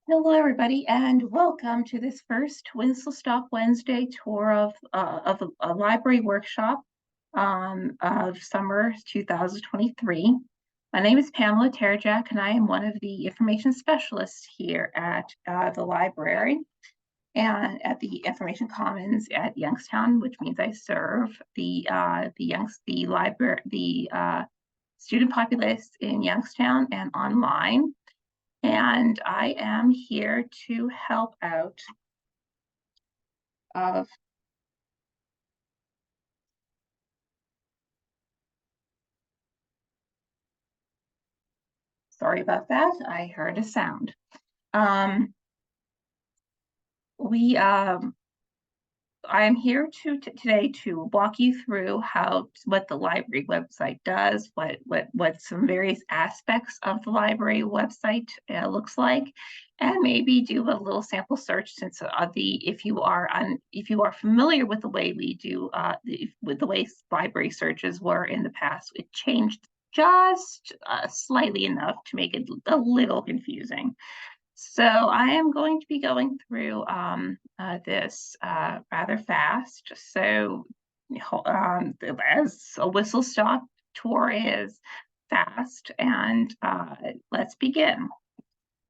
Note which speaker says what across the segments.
Speaker 1: Hello, everybody, and welcome to this first Whistle Stop Wednesday tour of a library workshop of summer 2023. My name is Pamela Terajak, and I am one of the information specialists here at the library and at the Information Commons at Youngstown, which means I serve the student populace in Youngstown and online. And I am here to help out sorry about that, I heard a sound. I am here today to walk you through what the library website does, what some various aspects of the library website looks like, and maybe do a little sample search since if you are familiar with the way we do with the way library searches were in the past, it changed just slightly enough to make it a little confusing. So I am going to be going through this rather fast. So as a whistle stop tour is fast, and let's begin.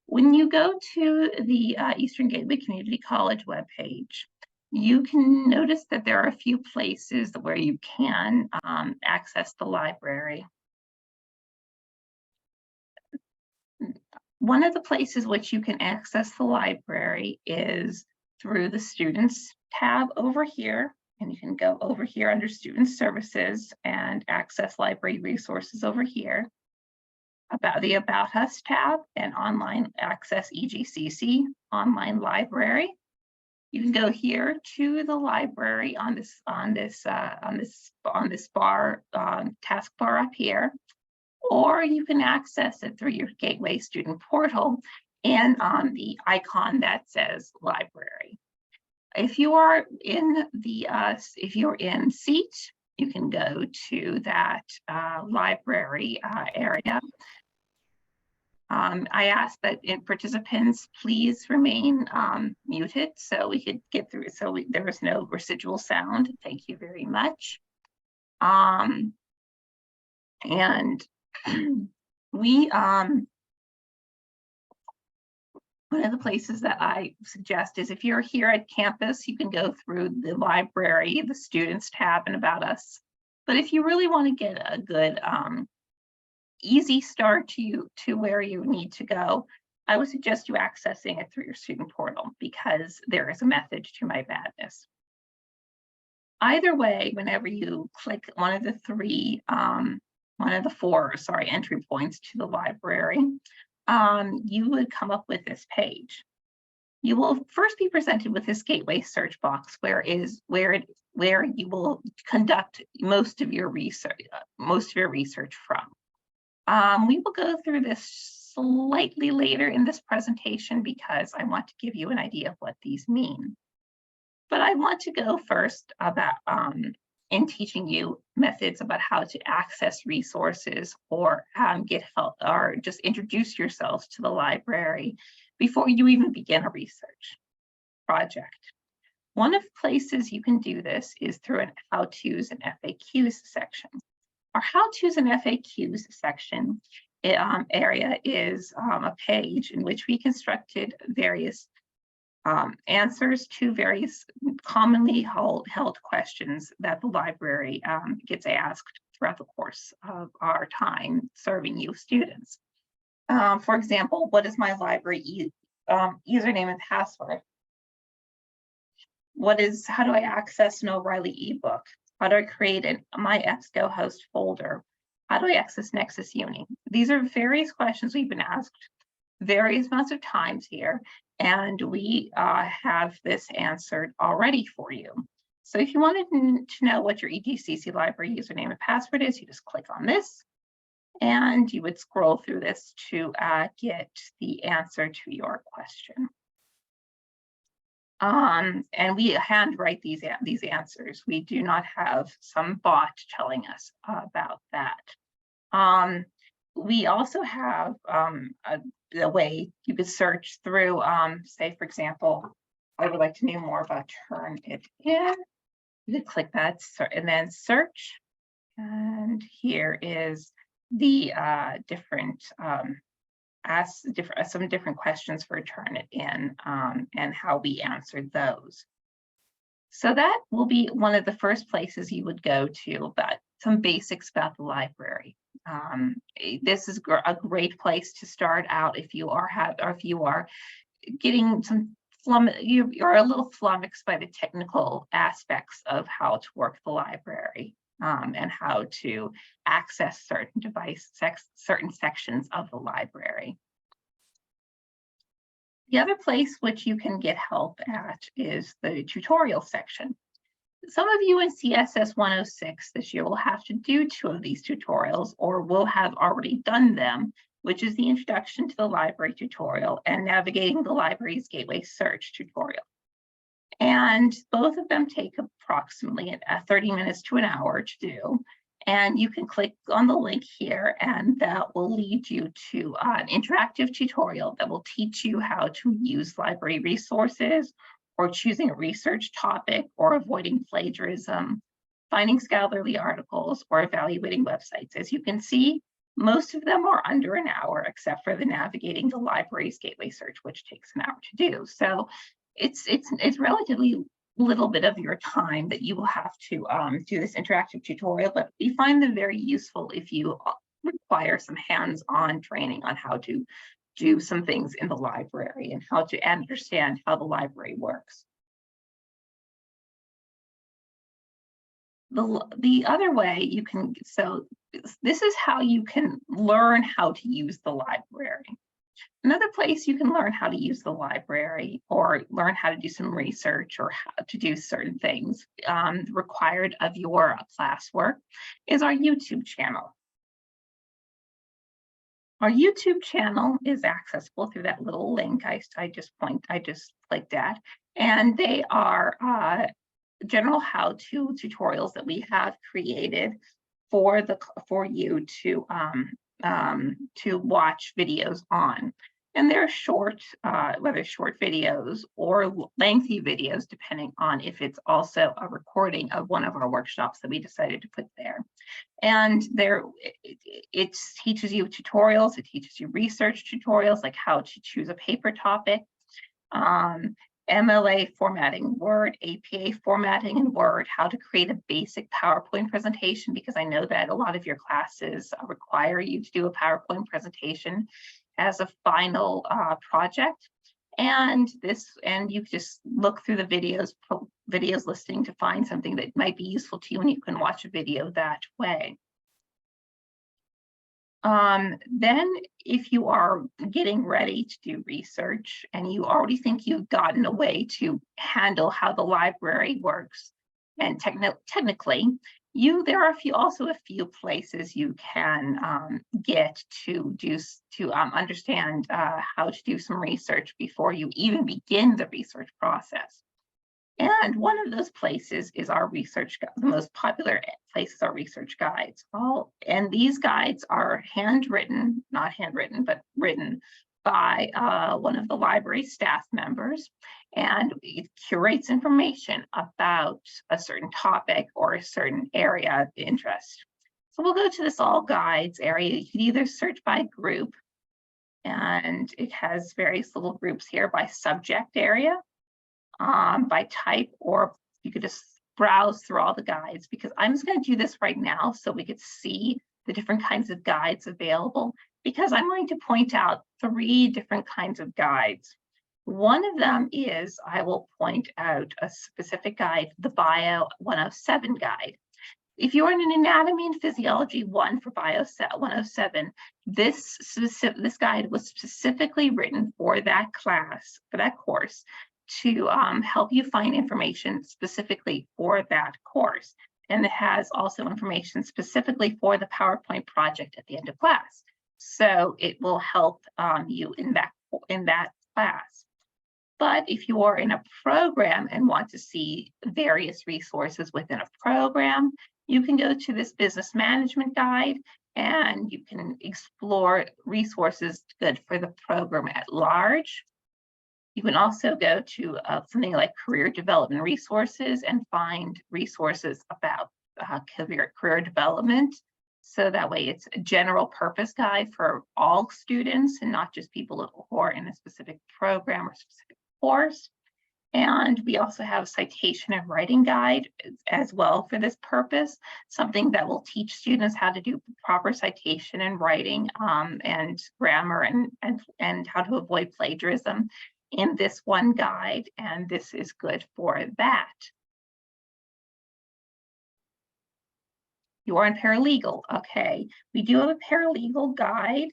Speaker 1: When you go to the Eastern Gateway Community College webpage, you can notice that there are a few places where you can access the library. One of the places which you can access the library is through the Students tab over here, and you can go over here under Student Services and access library resources over here. About Us tab and online access EGCC online library. You can go here to the library on this bar taskbar up here, or you can access it through your Gateway student portal and on the icon that says library. If you are in if you're in seat, you can go to that library area. I ask that participants please remain muted so we could get through, there is no residual sound. Thank you very much. And one of the places that I suggest is if you're here at campus, you can go through the library, the Students tab, and About Us. But if you really want to get a good easy start to where you need to go, I would suggest you accessing it through your student portal, because there is a method to my madness. Either way, whenever you click one of the four entry points to the library, you would come up with this page. You will first be presented with this Gateway search box, where you will conduct most of your research from. We will go through this slightly later in this presentation because I want to give you an idea of what these mean. But I want to go first about in teaching you methods about how to access resources or get help, or just introduce yourselves to the library before you even begin a research project. One of the places you can do this is through an how-tos and FAQs section. Our how-tos and FAQs section area is a page in which we constructed various answers to various commonly held questions that the library gets asked throughout the course of our time serving you students. For example, what is my library username and password? How do I access an O'Reilly ebook? How do I create my EBSCO host folder? How do I access Nexus Uni? These are various questions we've been asked various amounts of times here, and we have this answered already for you. So if you wanted to know what your EGCC library username and password is, you just click on this, and you would scroll through this to get the answer to your question. And we handwrite these answers. We do not have some bot telling us about that. we also have a way you could search through, say, for example, I would like to know more about Turnitin. You could click that and then search. And here is the different some different questions for Turnitin and how we answered those. So that will be one of the first places you would go to about some basics about the library. This is a great place to start out if you are getting some you're a little flummoxed by the technical aspects of how to work the library and how to access certain sections of the library. The other place which you can get help at is the tutorial section. Some of you in CSS 106 this year will have to do 2 of these tutorials or will have already done them, which is the Introduction to the Library tutorial and Navigating the Library's Gateway Search tutorial. And both of them take approximately 30 minutes to an hour to do. And you can click on the link here and that will lead you to an interactive tutorial that will teach you how to use library resources or choosing a research topic or avoiding plagiarism, finding scholarly articles, or evaluating websites. As you can see, most of them are under an hour, except for the Navigating the Library's Gateway Search, which takes an hour to do. So it's relatively little bit of your time that you will have to do this interactive tutorial, but we find them very useful if you require some hands-on training on how to do some things in the library and how to understand how the library works. The other way you can, so this is how you can learn how to use the library. Another place you can learn how to use the library or learn how to do some research or how to do certain things required of your classwork is our YouTube channel. Our YouTube channel is accessible through that little link I just clicked at, and they are general how-to tutorials that we have created for you to watch videos on. And they're short, whether short videos or lengthy videos, depending on if it's also a recording of one of our workshops that we decided to put there. And it teaches you tutorials, it teaches you research tutorials, like how to choose a paper topic, MLA formatting in Word, APA formatting in Word, how to create a basic PowerPoint presentation, because I know that a lot of your classes require you to do a PowerPoint presentation as a final project. And you just look through the videos listing to find something that might be useful to you, and you can watch a video that way. Then if you are getting ready to do research and you already think you've gotten a way to handle how the library works, and technically, there are also a few places you can get to understand how to do some research before you even begin the research process. And one of those places is our research, the most popular places are research guides. And these guides are handwritten, not handwritten, but written by one of the library staff members. And it curates information about a certain topic or a certain area of interest. So we'll go to this all guides area. You can either search by group, and it has various little groups here by subject area, by type, or you could just browse through all the guides, because I'm just going to do this right now so we could see the different kinds of guides available, because I'm going to point out 3 different kinds of guides. One of them is, I will point out a specific guide, the Bio 107 guide. If you're in an Anatomy and Physiology 1 for Bio 107, this guide was specifically written for that class, for that course, to help you find information specifically for that course. And it has also information specifically for the PowerPoint project at the end of class. So it will help you in that class. But if you are in a program and want to see various resources within a program, you can go to this business management guide, and you can explore resources good for the program at large. You can also go to something like career development resources and find resources about career development. So that way it's a general purpose guide for all students and not just people who are in a specific program or specific course. And we also have a citation and writing guide as well for this purpose, something that will teach students how to do proper citation and writing and grammar and how to avoid plagiarism in this one guide. And this is good for that. You are in paralegal. Okay, we do have a paralegal guide.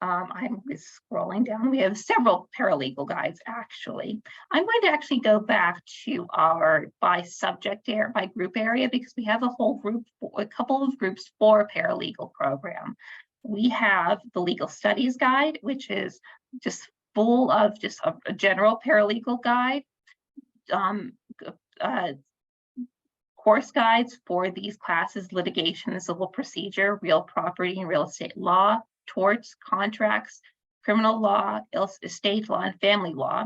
Speaker 1: I'm scrolling down. We have several paralegal guides, actually. I'm going to actually go back to our by subject area, by group area, because we have a whole group, a couple of groups for a paralegal program. We have the legal studies guide, which is just full of just a general paralegal guide. Course guides for these classes: litigation and civil procedure, real property and real estate law, torts, contracts, criminal law, estate law, and family law.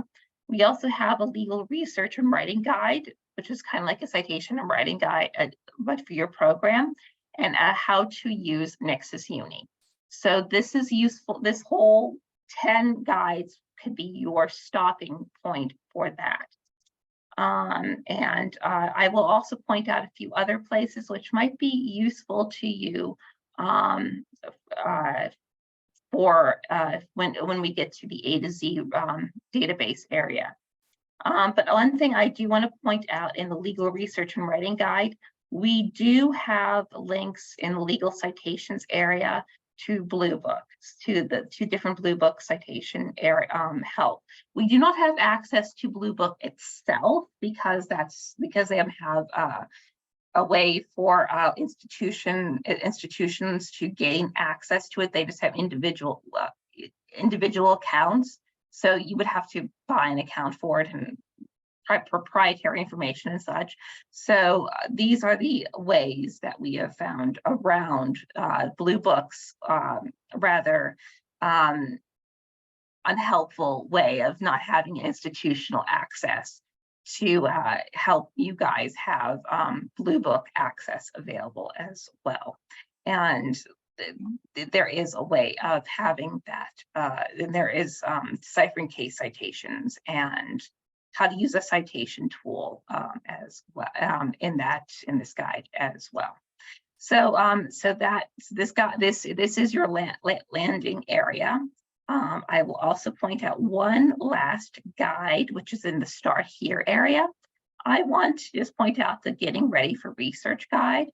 Speaker 1: We also have a legal research and writing guide, which is kind of like a citation and writing guide, but for your program, and how to use Nexus Uni. So this is useful. This whole 10 guides could be your stopping point for that. I will also point out a few other places which might be useful to you for when we get to the A to Z database area. But one thing I do want to point out in the legal research and writing guide, we do have links in the legal citations area to Blue Books, to the two different Blue Book citation area help. We do not have access to Blue Book itself because they have a way for institutions to gain access to it. They just have individual accounts, so you would have to buy an account for it and proprietary information and such. So these are the ways that we have found around Blue Book's rather unhelpful way of not having institutional access to help you guys have Blue Book access available as well. And there is a way of having that. And there is deciphering case citations and how to use a citation tool as well in this guide as well. So this is your landing area. I will also point out one last guide, which is in the Start Here area. I want to just point out the Getting Ready for Research guide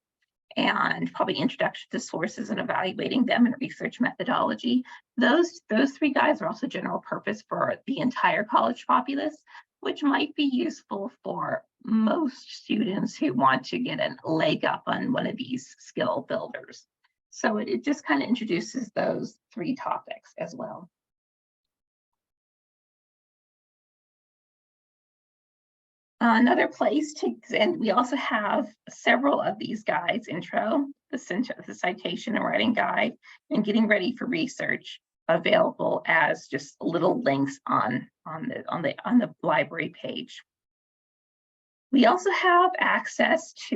Speaker 1: and probably Introduction to Sources and Evaluating Them and Research Methodology. Those three guides are also general purpose for the entire college populace, which might be useful for most students who want to get a leg up on one of these skill builders. So it just kind of introduces those three topics as well. Another place and we also have several of these guides: intro, the citation and writing guide, and getting ready for research, available as just little links on the library page. We also have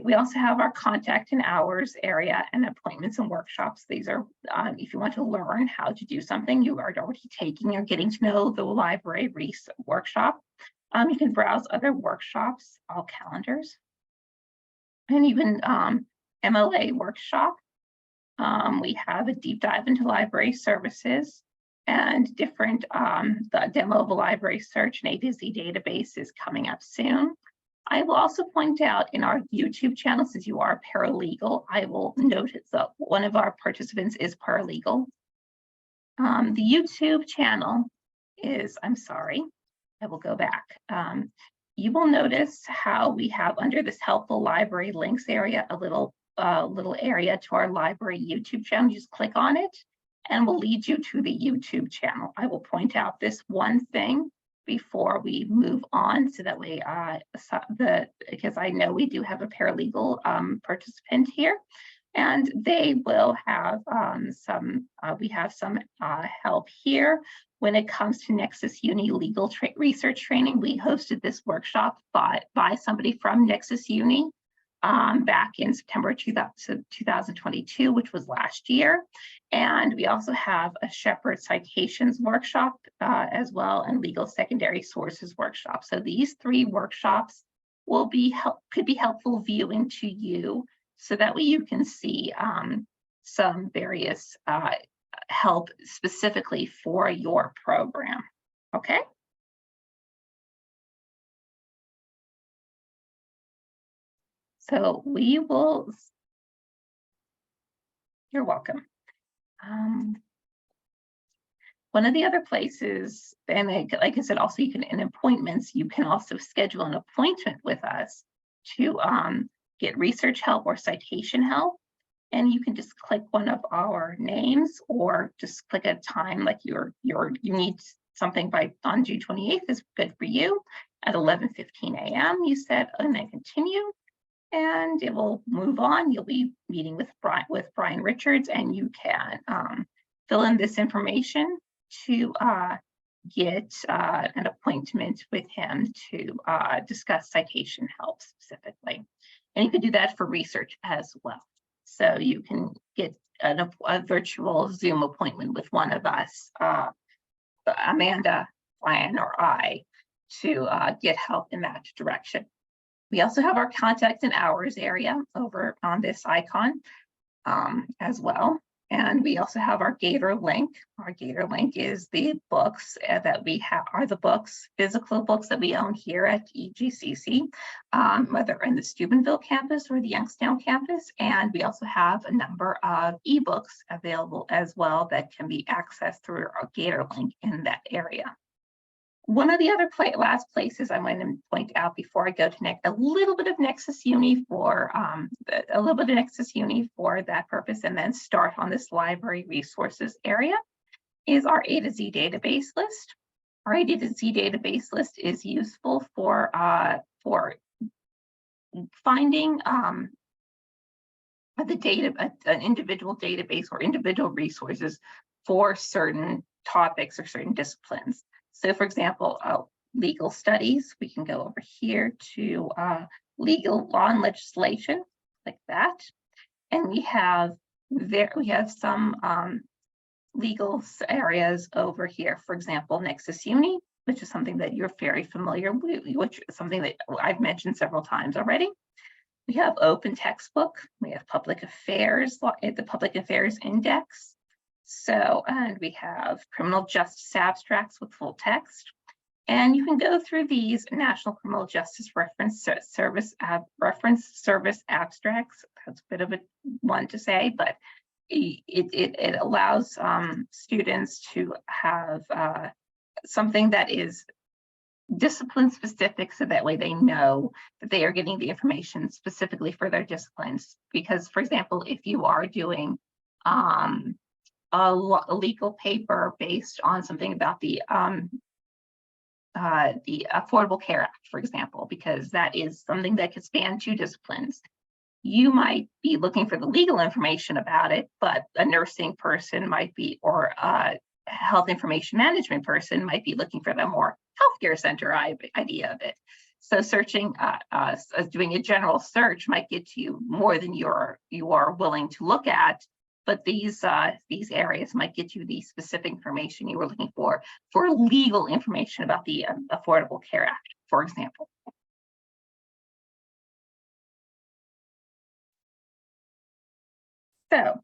Speaker 1: we also have our contact and hours area and appointments and workshops. These are, if you want to learn how to do something you are already taking or getting to know the library workshop, you can browse other workshops, all calendars, and even MLA workshop. We have a deep dive into library services and different, the demo of a library search and A to Z database is coming up soon. I will also point out in our YouTube channel, since you are paralegal, I will note that one of our participants is paralegal. The YouTube channel is, I'm sorry, I will go back. You will notice how we have under this helpful library links area, a little area to our library YouTube channel. You just click on it and will lead you to the YouTube channel. I will point out this one thing before we move on, so that way, because I know we do have a paralegal participant here. And they will have we have some help here. When it comes to Nexus Uni legal research training, we hosted this workshop by somebody from Nexus Uni back in September 2022, which was last year. And we also have a Shepherd Citations workshop as well, and Legal Secondary Sources workshop. So these 3 workshops will could be helpful viewing to you, so that way you can see some various help specifically for your program, okay? So we will, you're welcome. One of the other places, and like I said, also you can, in appointments, you can also schedule an appointment with us to get research help or citation help. And you can just click one of our names, or just click a time, like you need something on June 28th is good for you at 11:15 a.m. You said, and then continue, and it will move on. You'll be meeting with Brian Richards, and you can fill in this information to get an appointment with him to discuss citation help specifically. And you can do that for research as well. So you can get a virtual Zoom appointment with one of us, Amanda, Brian, or I, to get help in that direction. We also have our contact and hours area over on this icon as well. And we also have our Gator link. Our Gator link is the books that we have, physical books that we own here at EGCC, whether in the Steubenville campus or the Youngstown campus. And we also have a number of ebooks available as well that can be accessed through our Gator link in that area. One of the other last places I want to point out before I go to a little bit of Nexus Uni for that purpose, and then start on this library resources area, is our A to Z database list. Our A to Z database list is useful for finding an individual database or individual resources for certain topics or certain disciplines. So for example, legal studies, we can go over here to legal law and legislation, like that. And we have some legal areas over here. For example, Nexus Uni, which is something that you're very familiar with, which is something that I've mentioned several times already. We have open textbook. We have public affairs, the Public Affairs Index. So, and we have criminal justice abstracts with full text. And you can go through these National Criminal Justice Reference Service abstracts. That's a bit of a one to say, but it allows students to have something that is discipline specific, so that way they know that they are getting the information specifically for their disciplines. Because, for example, if you are doing a legal paper based on something about the Affordable Care Act, for example, because that is something that could span 2 disciplines. You might be looking for the legal information about it, but a nursing person might be, or a health information management person might be looking for the more healthcare center idea of it. So searching, doing a general search might get to you more than you are willing to look at. But these areas might get you the specific information you were looking for legal information about the Affordable Care Act, for example. So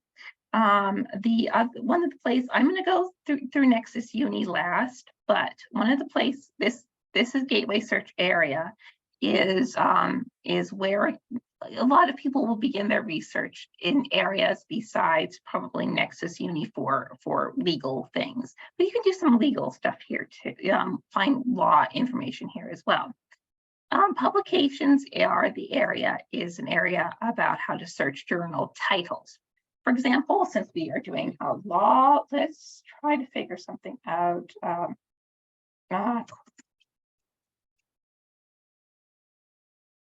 Speaker 1: one of the places, I'm going to go through Nexus Uni last, but one of the places, this is Gateway Search Area, is where a lot of people will begin their research in areas besides probably Nexus Uni for legal things. But you can do some legal stuff here too, find law information here as well. Publications is an area about how to search journal titles. For example, since we are doing a law, let's try to figure something out.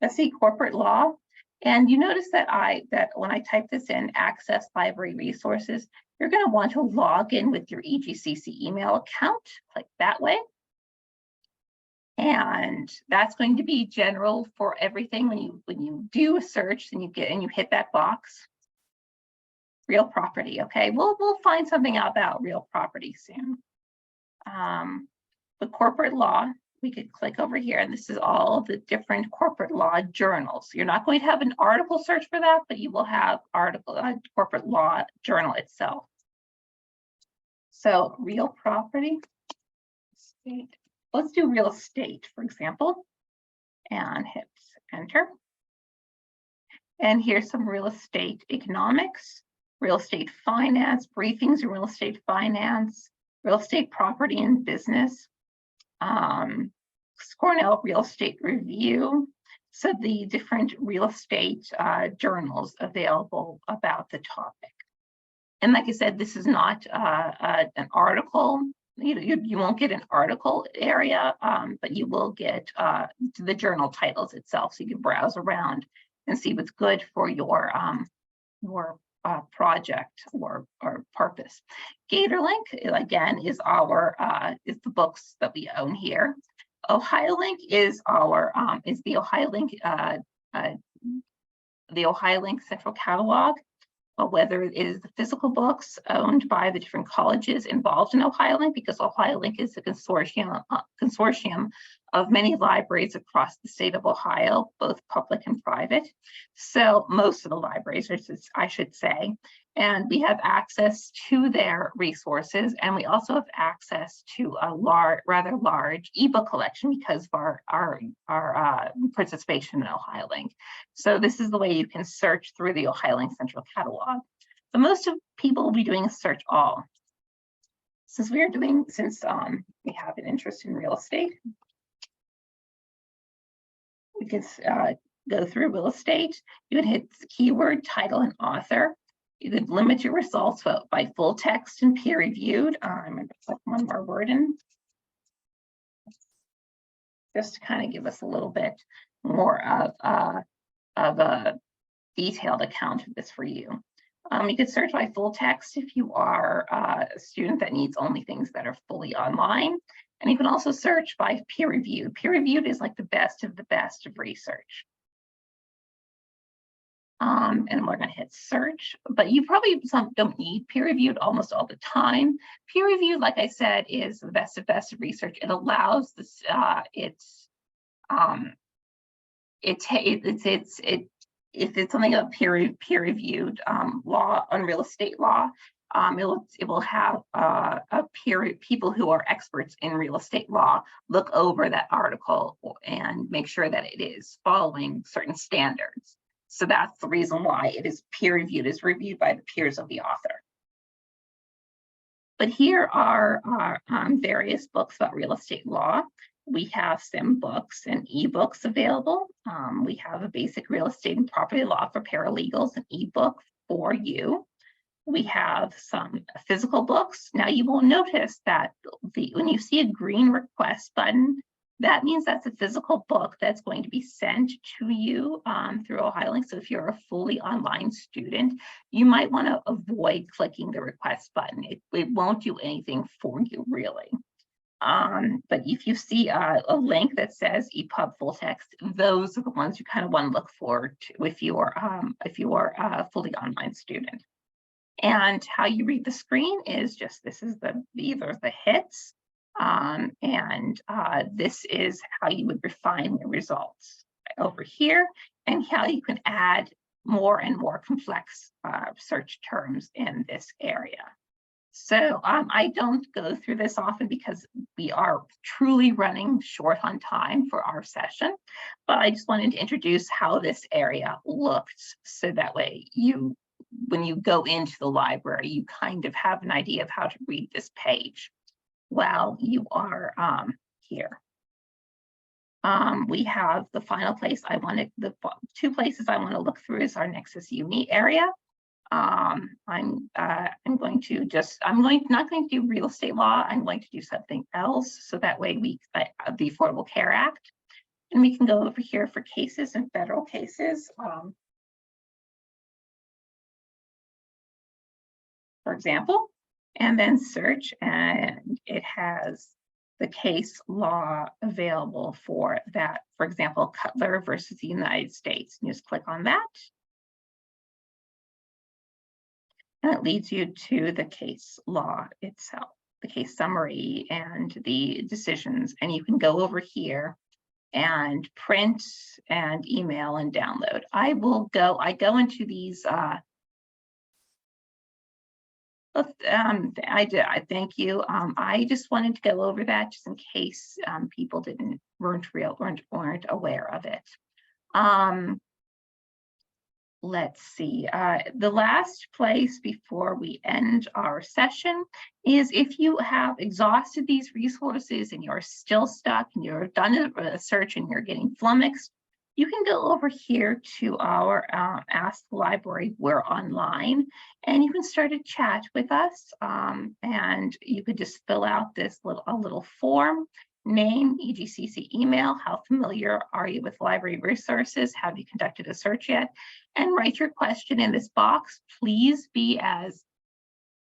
Speaker 1: Let's see, corporate law. And you notice that when I type this in, access library resources, you're going to want to log in with your EGCC email account, click that way. And that's going to be general for everything. When you do a search and you hit that box, real property. Okay, we'll find something out about real property soon. The corporate law, we could click over here, and this is all the different corporate law journals. You're not going to have an article search for that, but you will have corporate law journal itself. So real property, state. Let's do real estate, for example, and hit enter. And here's some real estate economics, real estate finance, briefings in real estate finance, real estate property and business, Cornell Real Estate Review. So the different real estate journals available about the topic. And like I said, this is not an article. You won't get an article area, but you will get the journal titles itself. So you can browse around and see what's good for your project or purpose. GatorLink, again, is the books that we own here. OhioLink is the OhioLink Central Catalog. Whether it is the physical books owned by the different colleges involved in OhioLink, because OhioLink is a consortium of many libraries across the state of Ohio, both public and private. So most of the libraries, I should say, and we have access to their resources, and we also have access to a rather large ebook collection because of our participation in OhioLink. So this is the way you can search through the OhioLink Central Catalog. So most of people will be doing a search all. Since we have an interest in real estate, we can go through real estate. You can hit keyword, title, and author. You could limit your results by full text and peer reviewed. I'm going to put one more word in, just to kind of give us a little bit more of a detailed account of this for you. You could search by full text if you are a student that needs only things that are fully online. And you can also search by peer reviewed. Peer reviewed is like the best of research. And we're going to hit search, but you probably don't need peer reviewed almost all the time. Peer reviewed, like I said, is the best of research. It allows this. If it's something of peer reviewed law on real estate law, it will have people who are experts in real estate law look over that article and make sure that it is following certain standards. So that's the reason why it is peer reviewed, is reviewed by the peers of the author. But here are various books about real estate law. We have some books and ebooks available. We have a basic real estate and property law for paralegals, an ebook for you. We have some physical books. Now you will notice that when you see a green request button, that means that's a physical book that's going to be sent to you through OhioLink. So if you're a fully online student, you might want to avoid clicking the request button. It won't do anything for you, really. But if you see a link that says EPUB full text, those are the ones you kind of want to look forward to if you are a fully online student. And how you read the screen is just, these are the hits. This is how you would refine the results over here, and how you can add more and more complex search terms in this area. So I don't go through this often because we are truly running short on time for our session, but I just wanted to introduce how this area looked, so that way when you go into the library, you kind of have an idea of how to read this page while you are here. We have the final place the two places I want to look through is our Nexus Uni area. I'm not going to do real estate law. I'm going to do something else, so that way the Affordable Care Act, and we can go over here for cases and federal cases. for example, and then search, and it has the case law available for that. For example, Cutler versus the United States. You just click on that. And it leads you to the case law itself, the case summary and the decisions. And you can go over here and print and email and download. I go into these, I thank you. I just wanted to go over that just in case people weren't aware of it. Let's see, the last place before we end our session is if you have exhausted these resources and you're still stuck and you're done a search and you're getting flummoxed, you can go over here to our Ask the Library. We're online, and you can start a chat with us, and you could just fill out this little form. Name, EGCC email, how familiar are you with library resources? Have you conducted a search yet? And write your question in this box. Please be as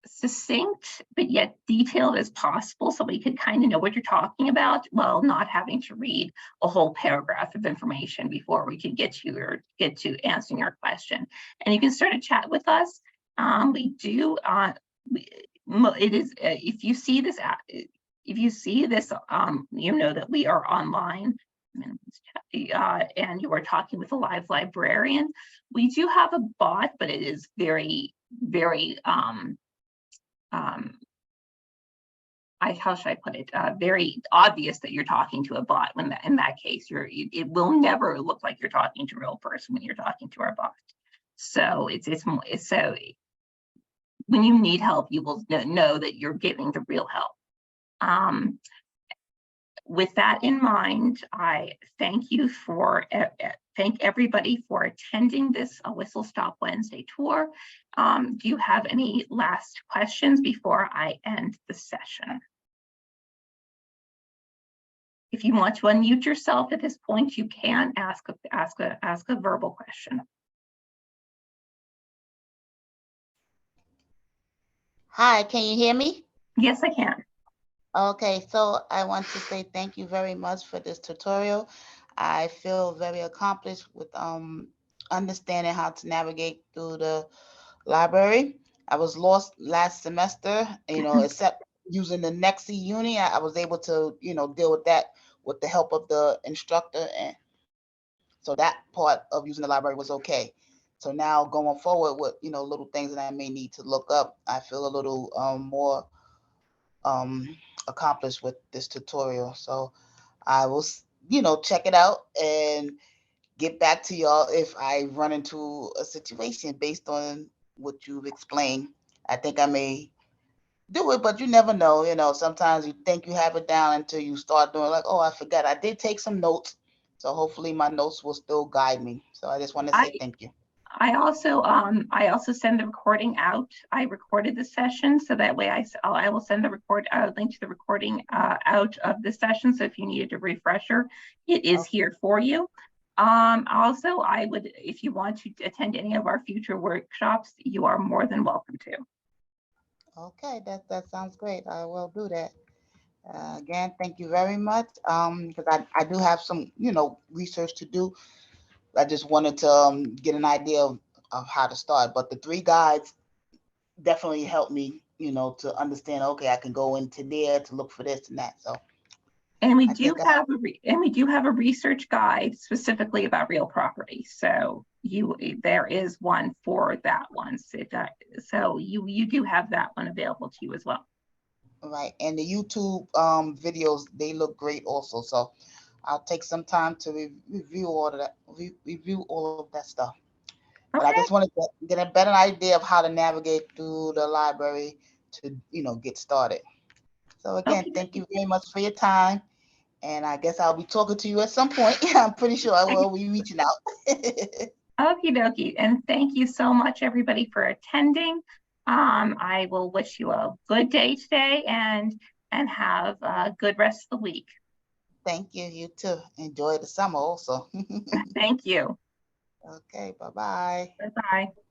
Speaker 1: succinct but yet detailed as possible so we can kind of know what you're talking about while not having to read a whole paragraph of information before we can get to answering your question. And you can start a chat with us. If you see this you know that we are online, and you are talking with a live librarian. We do have a bot, but it is very, very, how should I put it? Very obvious that you're talking to a bot in that case. It will never look like you're talking to a real person when you're talking to our bot. So so when you need help, you will know that you're getting the real help. With that in mind, I thank everybody for attending this Whistle Stop Wednesday tour. Do you have any last questions before I end the session? If you want to unmute yourself at this point, you can ask a verbal question.
Speaker 2: Hi, can you hear me?
Speaker 1: Yes, I can.
Speaker 2: Okay, so I want to say thank you very much for this tutorial. I feel very accomplished with understanding how to navigate through the library. I was lost last semester, except using the Nexi Uni, I was able to, deal with that with the help of the instructor. And so that part of using the library was okay. So now going forward with, little things that I may need to look up, I feel a little more accomplished with this tutorial. So I will, check it out and get back to y'all if I run into a situation based on what you've explained. I think I may do it, but you never know. Sometimes you think you have it down until you start doing like, oh, I forgot. I did take some notes. So hopefully my notes will still guide me. So I just want to say thank you.
Speaker 1: I also send the recording out. I recorded the session, so that way I will send the link to the recording out of the session. So if you needed a refresher, it is here for you. Also, if you want to attend any of our future workshops, you are more than welcome to.
Speaker 2: Okay, that sounds great. I will do that. Again, thank you very much. Because I do have some, research to do. I just wanted to get an idea of how to start. But the 3 guides definitely helped me, to understand, okay, I can go into there to look for this and that. So
Speaker 1: and we do have a research guide specifically about real property. So there is one for that one. So you do have that one available to you as well.
Speaker 2: Right. And the YouTube videos, they look great also. So I'll take some time to review all of that, review all of that stuff. But I just wanted to get a better idea of how to navigate through the library to, get started. So again, thank you very much for your time. And I guess I'll be talking to you at some point. I'm pretty sure I will be reaching out.
Speaker 1: Okie dokie. And thank you so much, everybody, for attending. I will wish you a good day today and have a good rest of the week.
Speaker 2: Thank you. You too. Enjoy the summer also.
Speaker 1: Thank you.
Speaker 2: Okay. Bye-bye.
Speaker 1: Bye-bye.